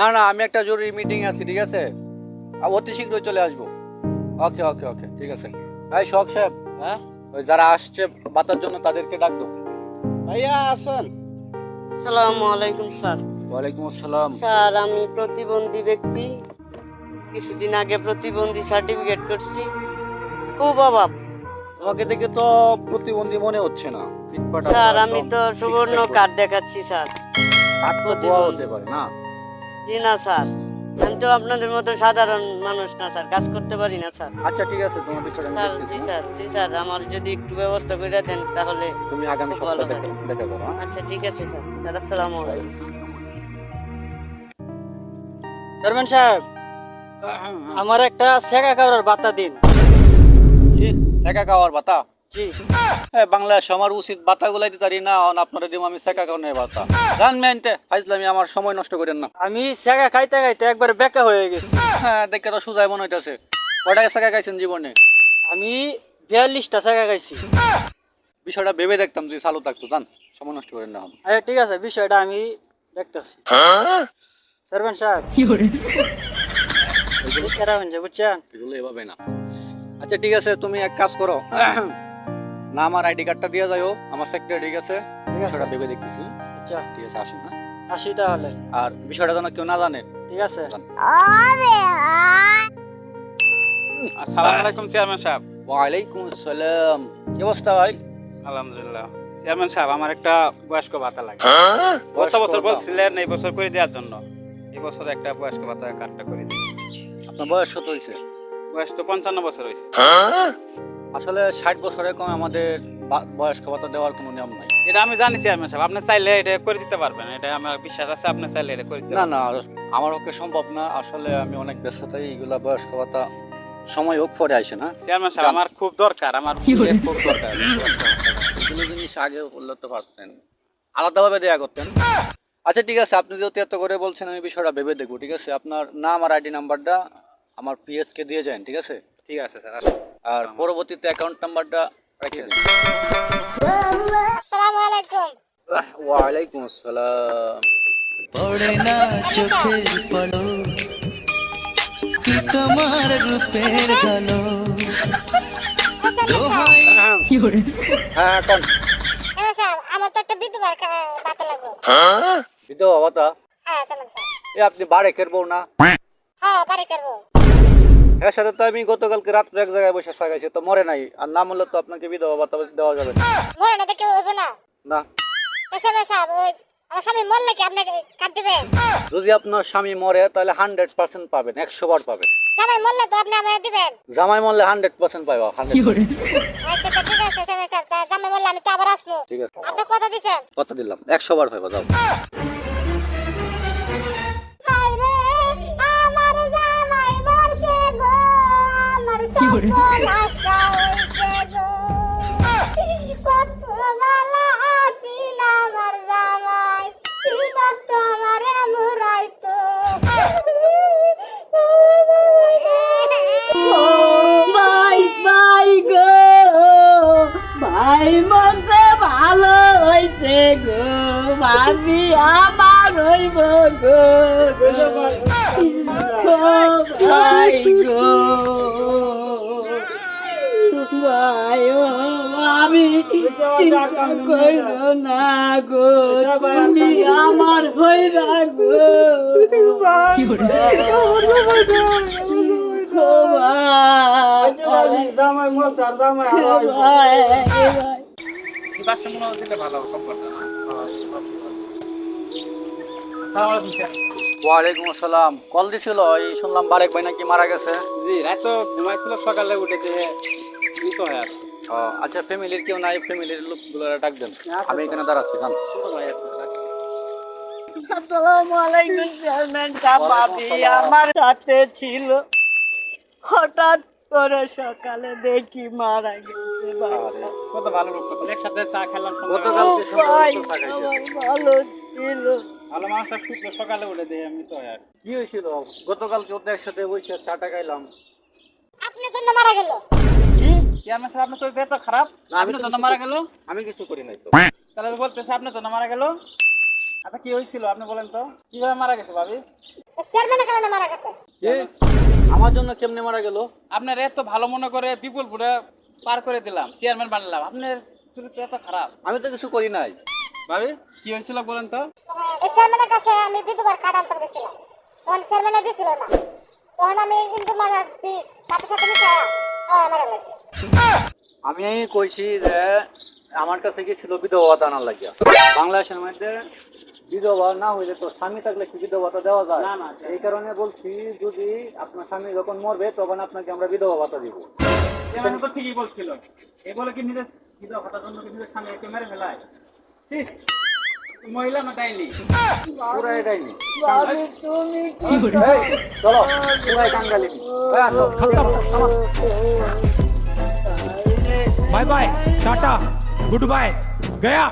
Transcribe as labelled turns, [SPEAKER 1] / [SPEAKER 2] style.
[SPEAKER 1] না না, আমি একটা জরুরি মিটিং আছি, ঠিক আছে? অতি শীঘ্রই চলে আসবো। ওকে ওকে ওকে, ঠিক আছে। ভাই শখ সাহেব,
[SPEAKER 2] হ্যাঁ
[SPEAKER 1] ওই যারা আসছে বাতার জন্য তাদেরকে ডাক দাও।
[SPEAKER 2] ভাইয়া আসেন। আসসালামু আলাইকুম স্যার।
[SPEAKER 1] ওয়ালাইকুম আসসালাম।
[SPEAKER 2] স্যার আমি প্রতিবন্ধী ব্যক্তি, কিছুদিন আগে প্রতিবন্ধী সার্টিফিকেট করছি, খুব অভাব।
[SPEAKER 1] তোমাকে দেখে তো প্রতিবন্ধী মনে হচ্ছে না, ফিটফাট আছো
[SPEAKER 2] স্যার আমি
[SPEAKER 1] একদম,
[SPEAKER 2] তো
[SPEAKER 1] six
[SPEAKER 2] সুবর্ণ
[SPEAKER 1] pack
[SPEAKER 2] কার্ড দেখাচ্ছি স্যার।
[SPEAKER 1] হাত তো বোয়া হতে পারে না।
[SPEAKER 2] জি না স্যার, আমি তো আপনাদের মতো সাধারণ মানুষ না স্যার, কাজ করতে পারি না স্যার।
[SPEAKER 1] আচ্ছা ঠিক আছে, তোমার বিষয়টা আমি
[SPEAKER 2] স্যার
[SPEAKER 1] দেখতেছি।
[SPEAKER 2] জি স্যার, জি স্যার, আমার যদি একটু ব্যবস্থা করে দেন তাহলে
[SPEAKER 1] তুমি আগামী
[SPEAKER 2] খুব ভালো
[SPEAKER 1] সপ্তাহে
[SPEAKER 2] হয়।
[SPEAKER 1] দেখা করো, হ্যাঁ?
[SPEAKER 2] আচ্ছা ঠিক আছে স্যার। স্যার আসসালামু আলাইকুম।
[SPEAKER 3] চেয়ারম্যান সাহেব, আমার একটা সেকা কাউরের বাতা দিন।
[SPEAKER 1] কি সেকা খাওয়ার বাতা?
[SPEAKER 3] জি।
[SPEAKER 1] বাংলাদেশ আমার উচিত বাতাগুলাই দিতারি না, আপনারা দিব আমি সেকা খাওয়ার বাতা। জান মেনতে ফাইজলামি, আমার সময় নষ্ট করেন না।
[SPEAKER 3] আমি সেকা খাইতে খাইতে একবার বেকা হয়ে গেছি।
[SPEAKER 1] হ্যাঁ, দেখে তো সুজাই মনে হইতেছে। কয়টা সেকা খাইছেন জীবনে?
[SPEAKER 3] আমি 42টা সেকা খাইছি।
[SPEAKER 1] বিষয়টা ভেবে দেখতাম যদি চালু থাকতো, জান সময় নষ্ট করেন না।
[SPEAKER 3] আচ্ছা ঠিক আছে, বিষয়টা আমি দেখতেছি। চেয়ারম্যান সাহেব, এরা হচ্ছে বুঝছেন।
[SPEAKER 1] এগুলো এভাবে না। আচ্ছা ঠিক আছে, তুমি এক কাজ করো না, আমার আইডি কার্ডটা দিয়ে যাও আমার সেক্রেটারি, ঠিক আছে?
[SPEAKER 3] ঠিক আছে।
[SPEAKER 1] বিষয়টা ভেবে দেখতেছি।
[SPEAKER 3] আচ্ছা
[SPEAKER 1] ঠিক আছে, আসুন, হ্যাঁ?
[SPEAKER 3] আসি তাহলে।
[SPEAKER 1] আর বিষয়টা যেন কেউ না জানে।
[SPEAKER 3] ঠিক আছে।
[SPEAKER 4] আসসালামু আলাইকুম চেয়ারম্যান সাহেব।
[SPEAKER 1] ওয়ালাইকুম আসসালাম। কি অবস্থা ভাই?
[SPEAKER 4] আলহামদুলিল্লাহ। চেয়ারম্যান সাহেব, আমার একটা বয়স্ক ভাতা লাগে। গত
[SPEAKER 1] বয়স্ক
[SPEAKER 4] বছর
[SPEAKER 1] ভাতা?
[SPEAKER 4] বলছিলেন এই বছর করে দেওয়ার জন্য, এই বছর একটা বয়স্ক ভাতা কার্ডটা করে দিন।
[SPEAKER 1] আপনার বয়স কত হয়েছে?
[SPEAKER 4] বয়স তো 55 বছর হয়েছে।
[SPEAKER 1] আসলে 60 বছরের কম আমাদের বয়স্ক ভাতা দেওয়ার কোনো নিয়ম নাই।
[SPEAKER 4] এটা আমি জানি চেয়ারম্যান সাহেব, আপনি চাইলে এটা করে দিতে পারবেন, এটা আমার বিশ্বাস আছে, আপনি চাইলে এটা করে দিতে
[SPEAKER 1] না
[SPEAKER 4] পারবেন।
[SPEAKER 1] না, আমার পক্ষে সম্ভব না, আসলে আমি অনেক ব্যস্ততাই, এইগুলা বয়স্ক ভাতা সময় হোক পরে আসে না।
[SPEAKER 4] চেয়ারম্যান সাহেব, আমার খুব দরকার, আমার খুব দরকার।
[SPEAKER 1] এগুলো জিনিস আগে বললে তো পারতেন, আলাদাভাবে দেয়া করতেন। আচ্ছা ঠিক আছে, আপনি যেহেতু এত করে বলছেন আমি বিষয়টা ভেবে দেখবো, ঠিক আছে? আপনার নাম আর আইডি নাম্বারটা আমার পিএস কে দিয়ে যান, ঠিক আছে?
[SPEAKER 4] ঠিক আছে স্যার, আসুন।
[SPEAKER 1] আর পরবর্তীতে অ্যাকাউন্ট নাম্বারটা রেখে দিন।
[SPEAKER 5] আসসালামু আলাইকুম।
[SPEAKER 1] ওয়ালাইকুম আসসালাম।
[SPEAKER 6] পড়ে না চোখের পলো কি তোমার রূপের ঝলো
[SPEAKER 5] হাসান
[SPEAKER 1] হ্যাঁ এখন
[SPEAKER 5] হ্যাঁ স্যার, আমার তো একটা বিধবার ভাতা লাগবে।
[SPEAKER 1] বিধবা ভাতা?
[SPEAKER 5] হ্যাঁ স্যার।
[SPEAKER 1] এ আপনি বারেকের বউ না?
[SPEAKER 5] হ্যাঁ বাড়ি করবো।
[SPEAKER 1] এর সাথে তো আমি গতকালকে রাত্রে এক জায়গায় বসে সাগাইছি, তো মরে নাই, আর না মরলে তো আপনাকে বিধবা ভাতা দেওয়া যাবে না।
[SPEAKER 5] মরে না তো কেউ হইবে না।
[SPEAKER 1] না,
[SPEAKER 5] স্যার স্যার, ওই আমার স্বামী মরলে কি আপনাকে কাট দেবেন?
[SPEAKER 1] যদি আপনার স্বামী মরে তাহলে 100% পাবেন, 100 বার পাবেন।
[SPEAKER 5] স্বামী মরলে তো আপনি আমার দিবেন।
[SPEAKER 1] জামাই মরলে 100% পাইবা, 100।
[SPEAKER 5] আচ্ছা তো ঠিক আছে স্যার, তা জামে মরলে আমি তো আবার আসবো।
[SPEAKER 1] ঠিক আছে,
[SPEAKER 5] আপনি কথা দিছেন।
[SPEAKER 1] কথা দিলাম, 100 বার পাইবা, যাও।
[SPEAKER 5] হায় রে, আমার জামাই মরছে গো, আমার সর্বনাশটা হইছে গো। কত বেলা আসিল আমার জামাই, কি করতো আমারে মুরাইতো।
[SPEAKER 2] ভাই ভাই গো, ভাই মরছে ভালো হয়েছে গো, ভাবি আমার হইব গো, ভাই গো, ভাই ও আমি চিন্তা করো না গো, তুমি আমার হইবা গো,
[SPEAKER 3] জামাই মশার জামাই
[SPEAKER 4] এই পাশে মনে হয় দিলে ভালো হবে, কম্পিউটার। আসসালামু আলাইকুম স্যার।
[SPEAKER 1] ওয়ালাইকুম আসসালাম। কল দিছিল, এই শুনলাম বারেক ভাই নাকি মারা গেছে।
[SPEAKER 4] জি, রাত তো ঘুমাইছিল, সকালে উঠে দিয়ে মৃত হয়ে আছে।
[SPEAKER 1] ও, আচ্ছা ফ্যামিলির কেউ নাই? ফ্যামিলির লোকগুলো ডাক দেন, আমি এখানে দাঁড়াচ্ছি, জান।
[SPEAKER 4] ছোট ভাই আছে স্যার।
[SPEAKER 2] আসসালামু আলাইকুম চেয়ারম্যান সাহেব, ভাবি আমার সাথে ছিল, হঠাৎ করে সকালে দেখি মারা গেছে। বাবা
[SPEAKER 4] কত ভালো লোক করছেন, একসাথে চা খেলাম সন্ধ্যাবেলা।
[SPEAKER 1] গতকালকে
[SPEAKER 2] ভাই
[SPEAKER 1] সুন্দর থাকাইছে।
[SPEAKER 2] আমার ভালো ছিল।
[SPEAKER 4] ভালো মানুষটা শুক্র সকালে উঠে দিয়ে মৃত হয়ে আছে।
[SPEAKER 1] কি হয়েছিল? গতকালকে ওদের একসাথে বসে চাটা খাইলাম।
[SPEAKER 5] আপনার জন্য মারা গেল।
[SPEAKER 4] কি চেয়ারম্যান সাহেব, আপনার চরিত্র এত খারাপ?
[SPEAKER 1] না, আমি
[SPEAKER 4] আপনার
[SPEAKER 1] তো
[SPEAKER 4] জন্য মারা গেল?
[SPEAKER 1] আমি কিছু করি নাই তো।
[SPEAKER 4] তাহলে বলতেছে আপনার জন্য মারা গেল। আচ্ছা কি হয়েছিল আপনি বলেন তো, কিভাবে মারা গেছে ভাবি?
[SPEAKER 5] চেয়ারম্যানের কারণে মারা গেছে।
[SPEAKER 1] এ, আমার জন্য কেমনে মারা গেল?
[SPEAKER 4] আপনার এত ভালো মনে করে বিপুলপুরে পার করে দিলাম, চেয়ারম্যান বানালাম, আপনার চরিত্র এত খারাপ।
[SPEAKER 1] আমি তো কিছু করি নাই।
[SPEAKER 4] ভাবি কি হয়েছিল বলেন তো?
[SPEAKER 5] এই চেয়ারম্যানের কাছে আমি বিধবার কার্ড আনতে গেছিলাম, তখন চেয়ারম্যানে দিছিল না, তখন আমি কিন্তু মারার পিস সাথে সাথে মিশায়া মারা গেছে।
[SPEAKER 1] আমি কইছি যে আমার কাছে কি ছিল বিধবা ভাতা আনার লাগিয়া। বাংলাদেশের মধ্যে বিধবা না হইলে তো স্বামী থাকলে কি বিধবা ভাতা দেওয়া যায় না? এই কারণে বলছি যদি আপনার স্বামী যখন মরবে তখন আপনাকে আমরা বিধবা ভাতা দিব।
[SPEAKER 4] চেয়ারম্যান তো ঠিকই বলছিল, এ বলে কি নিজের বিধবা ভাতার জন্য কি নিজের স্বামী একে মেরে ফেলায়? ঠিক, মহিলা না ডাইনি।
[SPEAKER 1] পুরো এটাই নি।
[SPEAKER 2] ভাবি তুমি কি
[SPEAKER 1] এই, চলো পুরাই কাঙ্গালি।
[SPEAKER 7] Bye bye tata goodbye गया